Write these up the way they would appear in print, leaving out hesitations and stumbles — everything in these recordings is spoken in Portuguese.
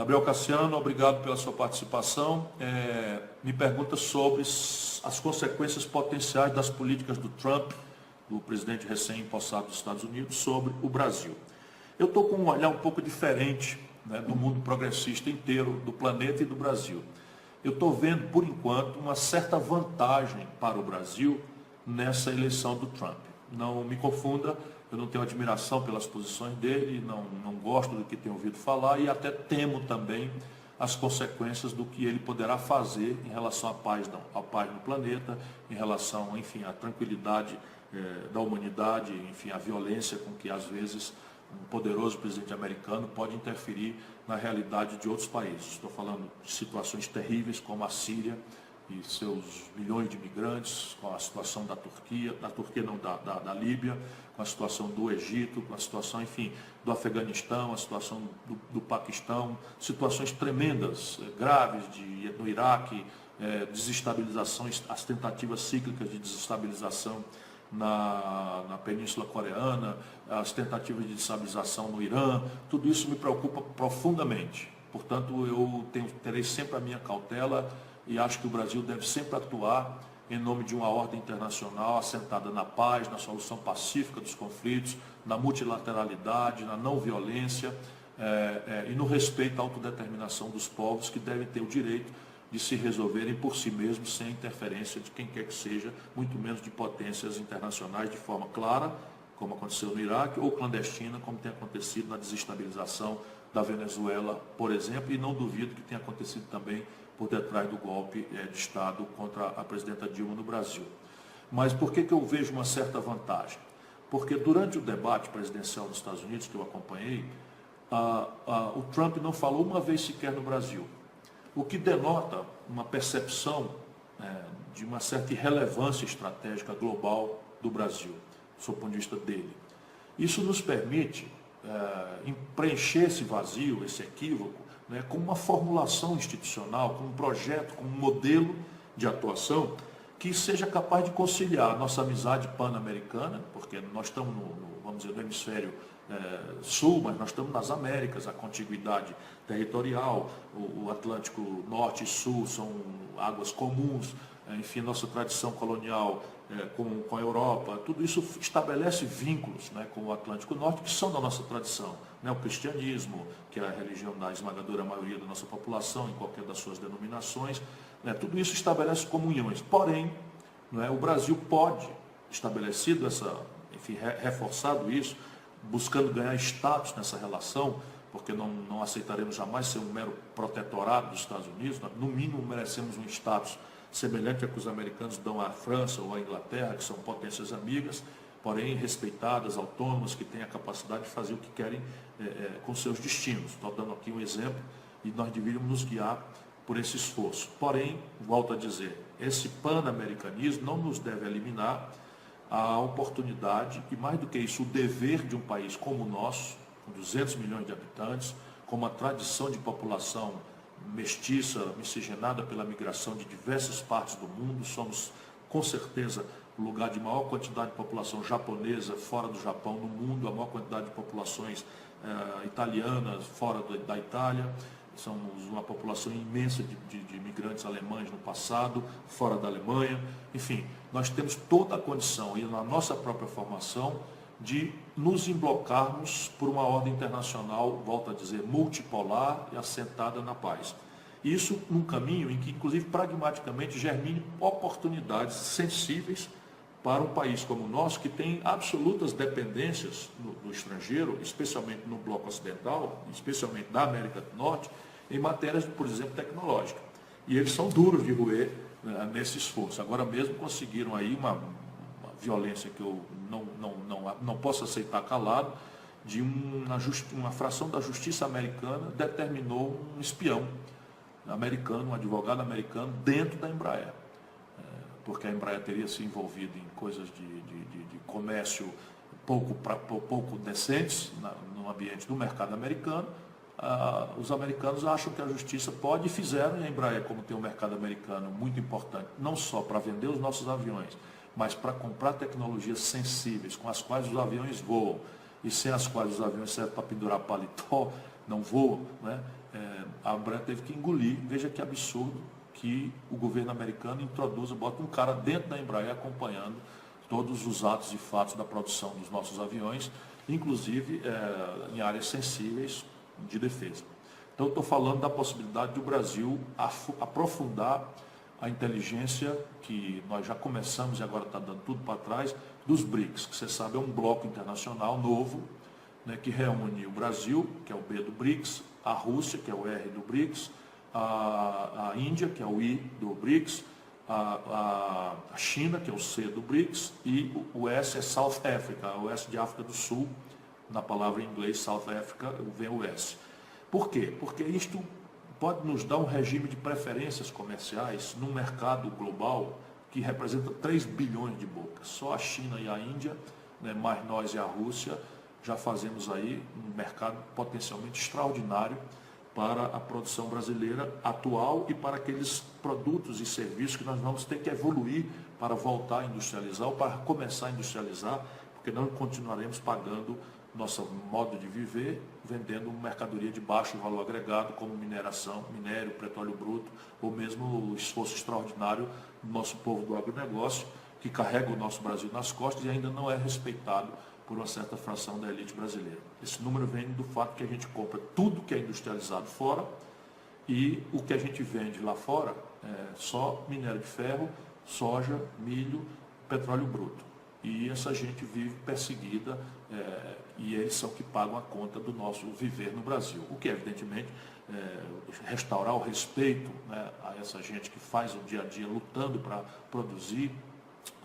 Gabriel Cassiano, obrigado pela sua participação. Me pergunta sobre as consequências potenciais das políticas do Trump, do presidente recém-impossado dos Estados Unidos, sobre o Brasil. Eu estou com um olhar um pouco diferente, né, do mundo progressista inteiro, do planeta e do Brasil. Eu estou vendo, por enquanto, uma certa vantagem para o Brasil nessa eleição do Trump. Não me confunda, eu não tenho admiração pelas posições dele, não gosto do que tenho ouvido falar e até temo também as consequências do que ele poderá fazer em relação à paz no planeta, em relação, enfim, à tranquilidade da humanidade, enfim, à violência com que às vezes um poderoso presidente americano pode interferir na realidade de outros países. Estou falando de situações terríveis como a Síria e seus milhões de imigrantes, com a situação da Líbia, com a situação do Egito, com a situação, enfim, do Afeganistão, a situação do Paquistão, situações tremendas, graves no Iraque, desestabilizações, as tentativas cíclicas de desestabilização na Península Coreana, as tentativas de desestabilização no Irã, tudo isso me preocupa profundamente. Portanto, eu terei sempre a minha cautela e acho que o Brasil deve sempre atuar em nome de uma ordem internacional assentada na paz, na solução pacífica dos conflitos, na multilateralidade, na não violência e no respeito à autodeterminação dos povos que devem ter o direito de se resolverem por si mesmos, sem interferência de quem quer que seja, muito menos de potências internacionais de forma clara, como aconteceu no Iraque, ou clandestina, como tem acontecido na desestabilização da Venezuela, por exemplo, e não duvido que tenha acontecido também por detrás do golpe de Estado contra a presidenta Dilma no Brasil. Mas por que eu vejo uma certa vantagem? Porque durante o debate presidencial nos Estados Unidos, que eu acompanhei, o Trump não falou uma vez sequer no Brasil, o que denota uma percepção de uma certa irrelevância estratégica global do Brasil, do seu ponto de vista dele. Isso nos permite preencher esse vazio, esse equívoco, com uma formulação institucional, com um projeto, com um modelo de atuação que seja capaz de conciliar a nossa amizade pan-americana, porque nós estamos vamos dizer, no hemisfério sul, mas nós estamos nas Américas, a contiguidade territorial, o Atlântico Norte e Sul são águas comuns, enfim, nossa tradição colonial com a Europa, tudo isso estabelece vínculos com o Atlântico Norte que são da nossa tradição. O cristianismo, que é a religião da esmagadora maioria da nossa população, em qualquer das suas denominações, tudo isso estabelece comunhões. Porém, o Brasil pode, estabelecido reforçado isso, buscando ganhar status nessa relação, porque não aceitaremos jamais ser um mero protetorado dos Estados Unidos, no mínimo merecemos um status semelhante ao que os americanos dão à França ou à Inglaterra, que são potências amigas, porém respeitadas, autônomas, que têm a capacidade de fazer o que querem com seus destinos. Estou dando aqui um exemplo e nós deveríamos nos guiar por esse esforço. Porém, volto a dizer, esse pan-americanismo não nos deve eliminar a oportunidade e, mais do que isso, o dever de um país como o nosso, com 200 milhões de habitantes, com uma tradição de população mestiça, miscigenada pela migração de diversas partes do mundo. Somos, com certeza, o lugar de maior quantidade de população japonesa fora do Japão no mundo, a maior quantidade de populações italianas fora da Itália. Somos uma população imensa de imigrantes alemães no passado, fora da Alemanha. Enfim, nós temos toda a condição, e na nossa própria formação, de nos emblocarmos por uma ordem internacional, volto a dizer, multipolar e assentada na paz. Isso num caminho em que, inclusive, pragmaticamente, germine oportunidades sensíveis para um país como o nosso, que tem absolutas dependências no estrangeiro, especialmente no bloco ocidental, especialmente da América do Norte, em matérias, por exemplo, tecnológica. E eles são duros de roer nesse esforço. Agora mesmo conseguiram aí uma violência que eu não posso aceitar calado, de uma fração da justiça americana determinou um espião americano, um advogado americano, dentro da Embraer. Porque a Embraer teria se envolvido em coisas de comércio pouco decentes no ambiente do mercado americano. Os americanos acham que a justiça pode, e fizeram, e a Embraer, como tem um mercado americano muito importante, não só para vender os nossos aviões, mas para comprar tecnologias sensíveis, com as quais os aviões voam, e sem as quais os aviões servem para pendurar paletó, não voam, a Embraer teve que engolir. Veja que absurdo que o governo americano introduza, bota um cara dentro da Embraer acompanhando todos os atos e fatos da produção dos nossos aviões, inclusive em áreas sensíveis de defesa. Então, estou falando da possibilidade do Brasil aprofundar a inteligência que nós já começamos e agora está dando tudo para trás, dos BRICS, que você sabe é um bloco internacional novo, né, que reúne o Brasil, que é o B do BRICS, a Rússia, que é o R do BRICS, a Índia, que é o I do BRICS, a China, que é o C do BRICS, e o S é South Africa, o S de África do Sul, na palavra em inglês South Africa vem o S. Por quê? Porque isto pode nos dar um regime de preferências comerciais num mercado global que representa 3 bilhões de bocas. Só a China e a Índia, né, mais nós e a Rússia, já fazemos aí um mercado potencialmente extraordinário para a produção brasileira atual e para aqueles produtos e serviços que nós vamos ter que evoluir para voltar a industrializar ou para começar a industrializar, porque não continuaremos pagando nosso modo de viver, vendendo mercadoria de baixo valor agregado, como mineração, minério, petróleo bruto, ou mesmo o esforço extraordinário do nosso povo do agronegócio, que carrega o nosso Brasil nas costas e ainda não é respeitado por uma certa fração da elite brasileira. Esse número vem do fato que a gente compra tudo que é industrializado fora e o que a gente vende lá fora é só minério de ferro, soja, milho, petróleo bruto. E essa gente vive perseguida e eles são que pagam a conta do nosso viver no Brasil. O que, evidentemente, restaurar o respeito, né, a essa gente que faz o dia a dia lutando para produzir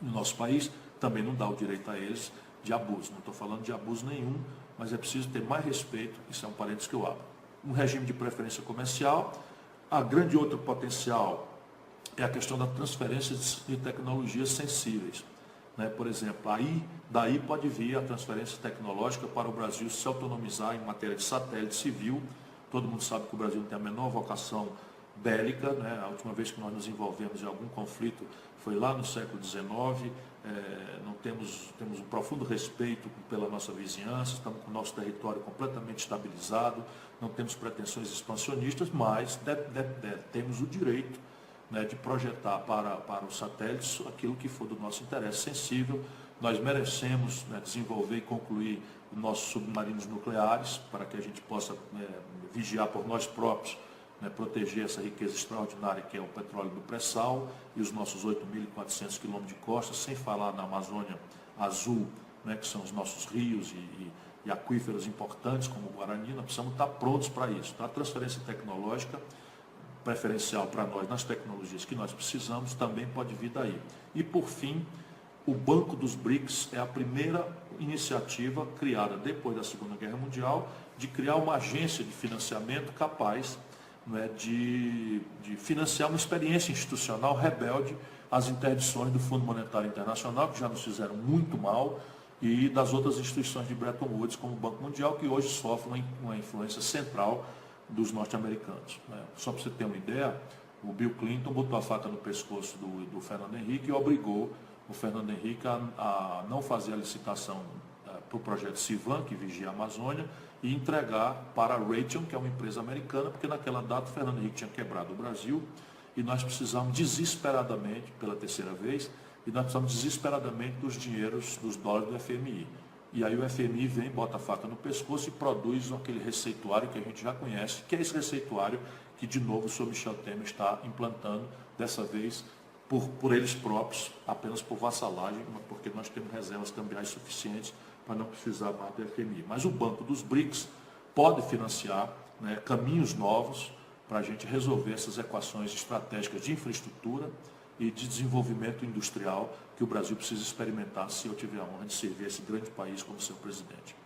no nosso país, também não dá o direito a eles de abuso. Não estou falando de abuso nenhum, mas é preciso ter mais respeito, isso é um parênteses que eu abro. Um regime de preferência comercial, a grande outro potencial é a questão da transferência de tecnologias sensíveis. Né? Por exemplo, daí pode vir a transferência tecnológica para o Brasil se autonomizar em matéria de satélite civil. Todo mundo sabe que o Brasil não tem a menor vocação bélica, né? A última vez que nós nos envolvemos em algum conflito foi lá no século XIX, não temos um profundo respeito pela nossa vizinhança, estamos com o nosso território completamente estabilizado, não temos pretensões expansionistas, mas temos o direito, né, de projetar para os satélites aquilo que for do nosso interesse sensível. Nós merecemos, né, desenvolver e concluir os nossos submarinos nucleares para que a gente possa vigiar por nós próprios, né, proteger essa riqueza extraordinária que é o petróleo do pré-sal e os nossos 8.400 quilômetros de costa, sem falar na Amazônia Azul, né, que são os nossos rios e aquíferos importantes como o Guarani. Nós precisamos estar prontos para isso. Então, a transferência tecnológica preferencial para nós nas tecnologias que nós precisamos também pode vir daí. E por fim, o Banco dos BRICS é a primeira iniciativa criada depois da Segunda Guerra Mundial de criar uma agência de financiamento capaz, né, de financiar uma experiência institucional rebelde às interdições do Fundo Monetário Internacional, que já nos fizeram muito mal, e das outras instituições de Bretton Woods, como o Banco Mundial, que hoje sofre uma influência central dos norte-americanos. Só para você ter uma ideia, o Bill Clinton botou a faca no pescoço do Fernando Henrique e obrigou o Fernando Henrique a não fazer a licitação para o projeto Civan, que vigia a Amazônia, e entregar para a Raytheon, que é uma empresa americana, porque naquela data o Fernando Henrique tinha quebrado o Brasil e nós precisamos desesperadamente, pela terceira vez, e nós precisamos desesperadamente dos dinheiros, dos dólares do FMI. E aí o FMI vem, bota a faca no pescoço e produz aquele receituário que a gente já conhece, que é esse receituário que, de novo, o senhor Michel Temer está implantando, dessa vez por eles próprios, apenas por vassalagem, porque nós temos reservas cambiais suficientes para não precisar mais do FMI. Mas o Banco dos BRICS pode financiar, né, caminhos novos para a gente resolver essas equações estratégicas de infraestrutura e de desenvolvimento industrial que o Brasil precisa experimentar se eu tiver a honra de servir esse grande país como seu presidente.